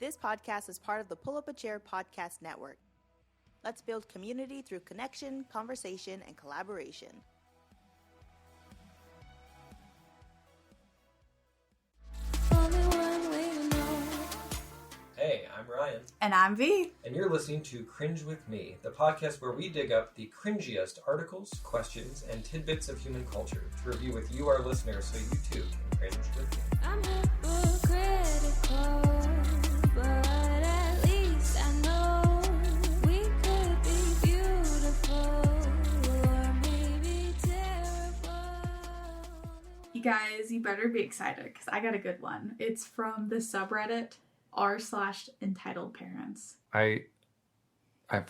This podcast is part of the Pull Up a Chair podcast network. Let's build community through connection, conversation, and collaboration. Hey, I'm Ryan. And I'm V. And you're listening to Cringe With Me, the podcast where we dig up the cringiest articles, questions, and tidbits of human culture to review with you, our listeners, so you too can cringe with me. I'm hypocritical, but at least I know we could be beautiful or maybe terrible. You guys, you better be excited because I got a good one. It's from the subreddit r/entitled parents. I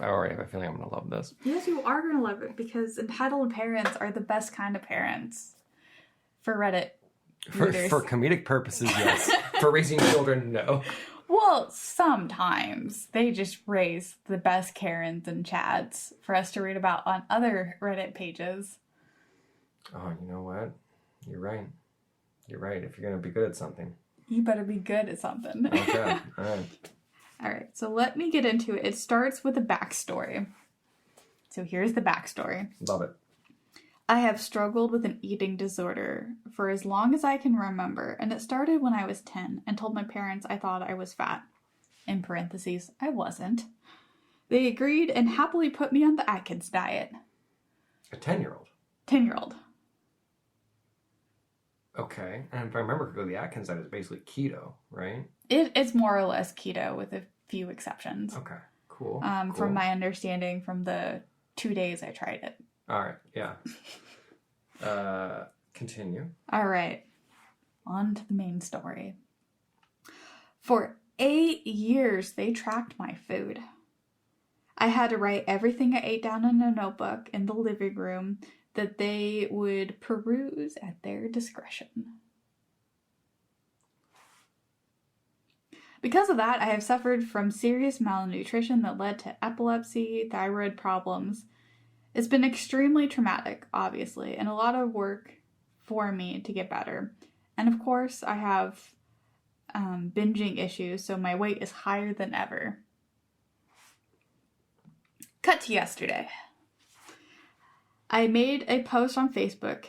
already have a feeling I'm going to love this. Yes, you are going to love it because entitled parents are the best kind of parents for Reddit readers. For comedic purposes, yes. For raising children, no. Well, sometimes they just raise the best Karens and Chads for us to read about on other Reddit pages. Oh, you know what? You're right. You're right. If you're going to be good at something. You better be good at something. Okay, all right. All right, so let me get into it. It starts with a backstory. So here's the backstory. Love it. I have struggled with an eating disorder for as long as I can remember, and it started when I was 10 and told my parents I thought I was fat. In parentheses, I wasn't. They agreed and happily put me on the Atkins diet. A 10-year-old? 10-year-old. Okay, and if I remember correctly, the Atkins diet is basically keto, right? It's more or less keto with a few exceptions. Okay, cool. From my understanding from the 2 days I tried it. All right, yeah. Continue. All right, on to the main story. For 8 years, they tracked my food. I had to write everything I ate down in a notebook in the living room that they would peruse at their discretion. Because of that, I have suffered from serious malnutrition that led to epilepsy, thyroid problems. It's been extremely traumatic, obviously, and a lot of work for me to get better. And of course, I have binging issues, so my weight is higher than ever. Cut to yesterday. I made a post on Facebook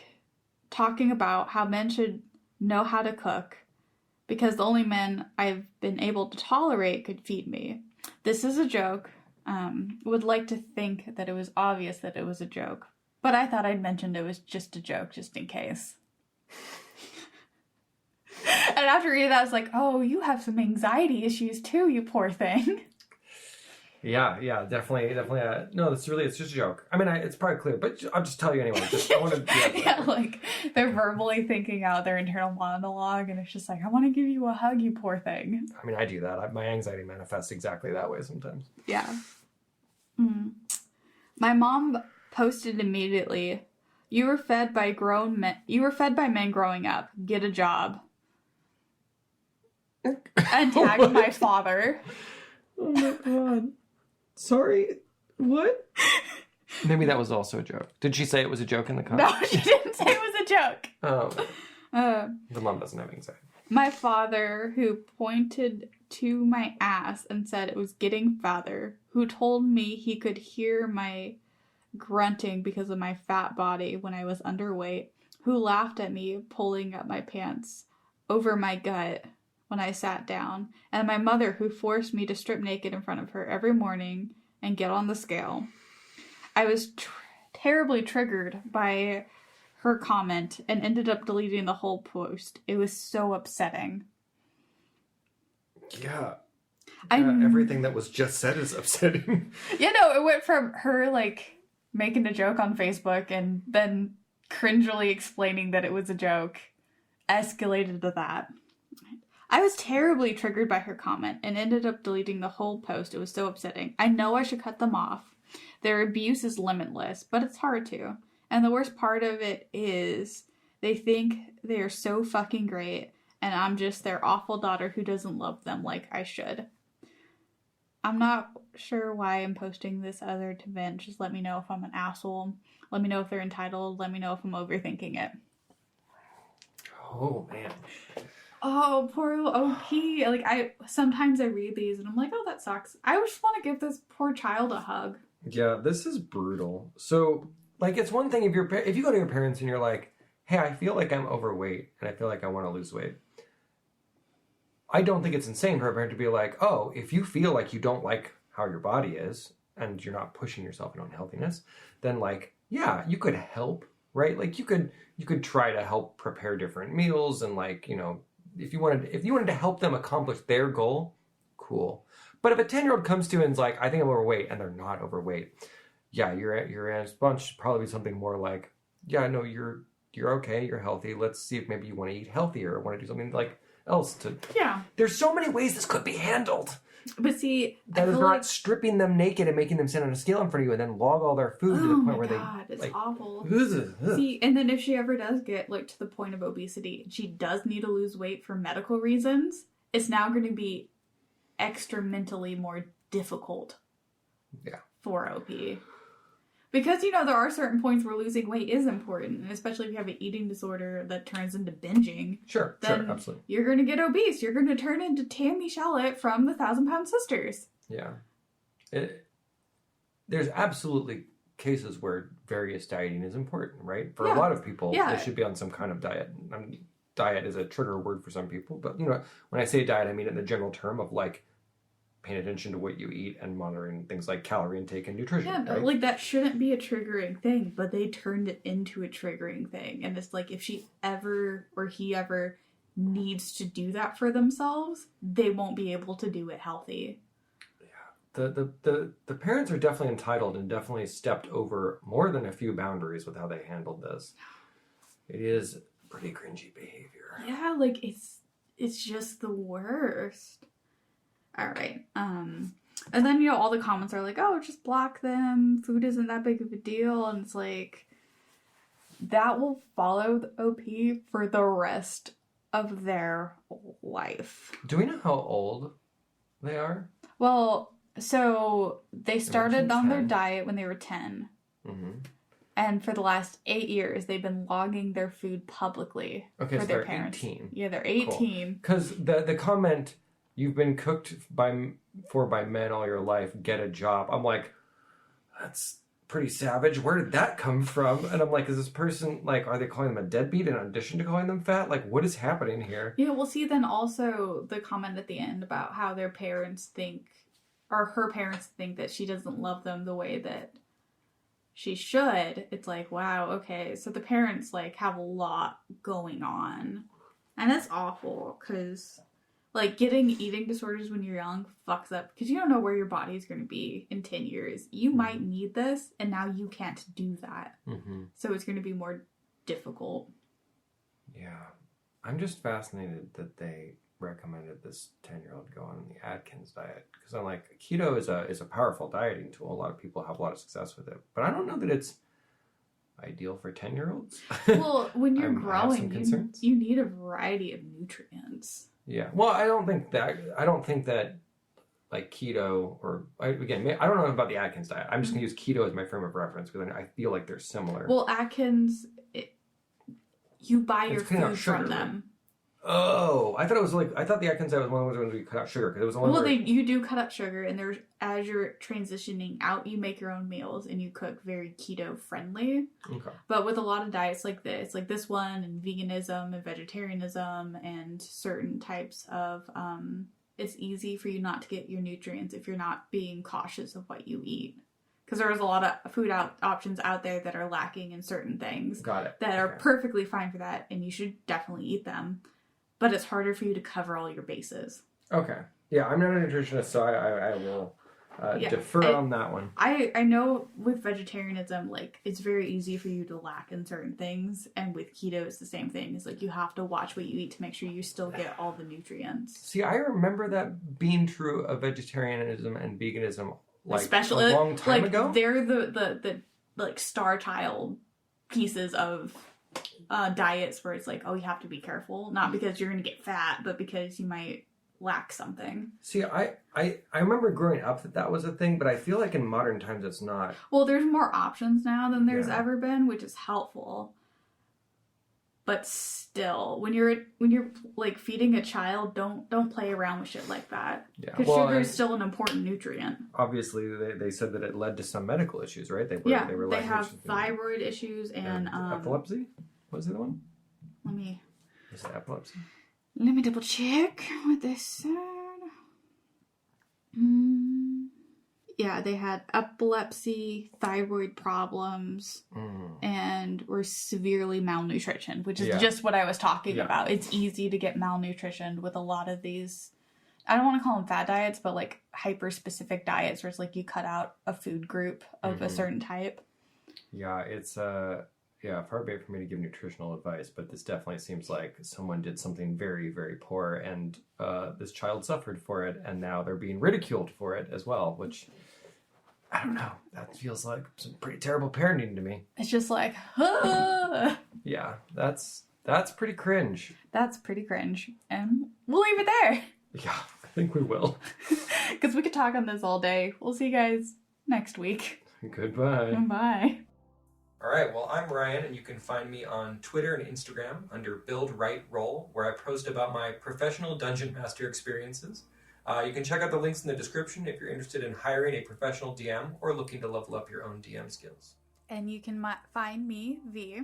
talking about how men should know how to cook because the only men I've been able to tolerate could feed me. This is a joke. Would like to think that it was obvious that it was a joke, but I thought I'd mentioned it was just a joke just in case. And after reading that, I was like, oh, you have some anxiety issues too, you poor thing. Yeah, definitely. No, it's just a joke. I mean, it's probably clear, but I'll just tell you anyway. I want to. Yeah, like they're verbally thinking out their internal monologue, and it's just like, I want to give you a hug, you poor thing. I mean, I do that. My anxiety manifests exactly that way sometimes. Yeah. My mom posted immediately, "You were fed by grown men. You were fed by men growing up. Get a job." And tagged my father. Oh my god. Sorry, what? Maybe that was also a joke. Did she say it was a joke in the comments? No, she didn't say it was a joke. Oh. The mom doesn't have anxiety. My father, who pointed to my ass and said it was getting fatter, who told me he could hear my grunting because of my fat body when I was underweight, who laughed at me pulling up my pants over my gut when I sat down, and my mother who forced me to strip naked in front of her every morning and get on the scale. I was terribly triggered by her comment and ended up deleting the whole post. It was so upsetting. Yeah. Everything that was just said is upsetting. You know, it went from her, like, making a joke on Facebook and then cringily explaining that it was a joke, escalated to that. I was terribly triggered by her comment and ended up deleting the whole post. It was so upsetting. I know I should cut them off. Their abuse is limitless, but it's hard to. And the worst part of it is they think they are so fucking great, and I'm just their awful daughter who doesn't love them like I should. I'm not sure why I'm posting this other to vent. Just let me know if I'm an asshole. Let me know if they're entitled. Let me know if I'm overthinking it. Oh, man. Oh, poor little OP. Like, sometimes I read these and I'm like, oh, that sucks. I just want to give this poor child a hug. Yeah, this is brutal. So, like, it's one thing if you go to your parents and you're like, hey, I feel like I'm overweight and I feel like I want to lose weight. I don't think it's insane for a parent to be like, oh, if you feel like you don't like how your body is and you're not pushing yourself into unhealthiness, then, like, yeah, you could help, right? Like, you could try to help prepare different meals and, like, you know, if you wanted to help them accomplish their goal, cool. But if a 10-year-old comes to you and is like, I think I'm overweight, and they're not overweight, yeah, your response should probably be something more like, yeah, no, you're okay, you're healthy. Let's see if maybe you want to eat healthier or want to do something like else to. Yeah. There's so many ways this could be handled. But see, that is not stripping them naked and making them stand on a scale in front of you and then log all their food to the point where it's like, awful. Ugh. See, and then if she ever does get like to the point of obesity, she does need to lose weight for medical reasons. It's now going to be extra mentally more difficult. Yeah. For OP. Because, you know, there are certain points where losing weight is important, and especially if you have an eating disorder that turns into binging. Sure, absolutely. You're going to get obese. You're going to turn into Tammy Shallot from the 1,000-Pound Sisters. Yeah. There's absolutely cases where various dieting is important, right? For a lot of people, they should be on some kind of diet. Diet is a trigger word for some people, but, you know, when I say diet, I mean it in the general term of, like, paying attention to what you eat and monitoring things like calorie intake and nutrition. Yeah, right? Like that shouldn't be a triggering thing, but they turned it into a triggering thing. And it's like if she ever or he ever needs to do that for themselves, they won't be able to do it healthy. Yeah. The parents are definitely entitled and definitely stepped over more than a few boundaries with how they handled this. It is pretty cringy behavior. Yeah, like it's just the worst. All right. And then, you know, all the comments are like, oh, just block them. Food isn't that big of a deal. And it's like, that will follow the OP for the rest of their life. Do we know how old they are? Well, so they started on their diet when they were 10. Mm-hmm. And for the last 8 years, they've been logging their food publicly for their they're parents. 18. Yeah, they're 18. Because the comment... You've been cooked by men all your life. Get a job. I'm like, that's pretty savage. Where did that come from? And I'm like, is this person like, are they calling them a deadbeat in addition to calling them fat? Like, what is happening here? Yeah, we'll see. Then also the comment at the end about how their parents think, or her parents think that she doesn't love them the way that she should. It's like, wow, okay, so the parents like have a lot going on, and it's awful because. Like, getting eating disorders when you're young fucks up. Because you don't know where your body's going to be in 10 years. You might need this, and now you can't do that. Mm-hmm. So it's going to be more difficult. Yeah. I'm just fascinated that they recommended this 10-year-old go on the Atkins diet. Because I'm like, keto is a powerful dieting tool. A lot of people have a lot of success with it. But I don't know that it's ideal for 10-year-olds. Well, when you're growing, you need a variety of nutrients. Yeah. Well, I don't think that like keto or I don't know about the Atkins diet. I'm just going to use keto as my frame of reference because I feel like they're similar. Well, Atkins, you buy your food from them. Oh, I thought the Atkins diet was one of those ones where you cut out sugar because it was the one. Well, you do cut out sugar, and there's as you're transitioning out, you make your own meals and you cook very keto friendly. Okay. But with a lot of diets like this one, and veganism and vegetarianism and certain types of, it's easy for you not to get your nutrients if you're not being cautious of what you eat. Because there's a lot of food options out there that are lacking in certain things. Got it. That are perfectly fine for that, and you should definitely eat them. But it's harder for you to cover all your bases. Okay. Yeah, I'm not a nutritionist, so I will defer on that one. I know with vegetarianism, like, it's very easy for you to lack in certain things. And with keto, it's the same thing. It's like you have to watch what you eat to make sure you still get all the nutrients. See, I remember that being true of vegetarianism and veganism, like, especially, a long time ago. They're the like star child pieces of diets where it's like, oh, you have to be careful, not because you're going to get fat, but because you might lack something. See, I remember growing up that was a thing, but I feel like in modern times it's not. Well, there's more options now than there's ever been, which is helpful. but still, when you're like feeding a child, don't play around with shit like that. Yeah. Because Well, sugar is still an important nutrient. Obviously, they said that it led to some medical issues, right? They They have thyroid issues and epilepsy. What was the other one? Is it epilepsy? Let me double check what they said. Yeah, they had epilepsy, thyroid problems, and were severely malnutritioned, which is just what I was talking about. It's easy to get malnutritioned with a lot of these, I don't want to call them fad diets, but like hyper-specific diets where it's like you cut out a food group of a certain type. Yeah, it's far be it for me to give nutritional advice, but this definitely seems like someone did something very, very poor, and this child suffered for it, and now they're being ridiculed for it as well, which, I don't know, that feels like some pretty terrible parenting to me. It's just like, ah! Yeah, that's pretty cringe. That's pretty cringe, and we'll leave it there. Yeah, I think we will. Because we could talk on this all day. We'll see you guys next week. Goodbye. Bye. All right, well, I'm Ryan, and you can find me on Twitter and Instagram under Build Right Roll, where I post about my professional Dungeon Master experiences. You can check out the links in the description if you're interested in hiring a professional DM or looking to level up your own DM skills. And you can find me, V,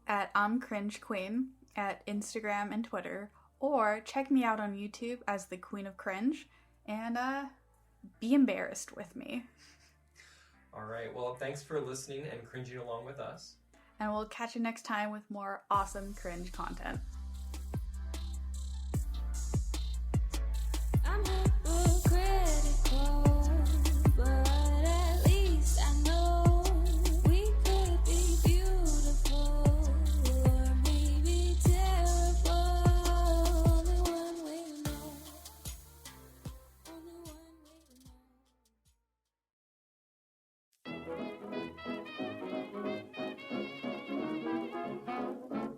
at I'm Cringe Queen at Instagram and Twitter, or check me out on YouTube as the Queen of Cringe, and be embarrassed with me. All right, well, thanks for listening and cringing along with us. And we'll catch you next time with more awesome cringe content. I'm hypocritical, but at least I know we could be beautiful or maybe terrible. Only one way to know. Only one way to know.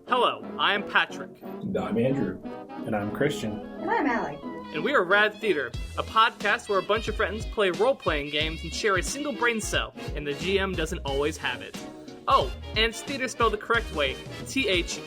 Hello, I am Patrick, And I'm Andrew. And I'm Christian. And I'm Allie. and we are Rad Theater, a podcast where a bunch of friends play role-playing games and share a single brain cell, and the GM doesn't always have it. Oh, and it's theater spelled the correct way, Theatre.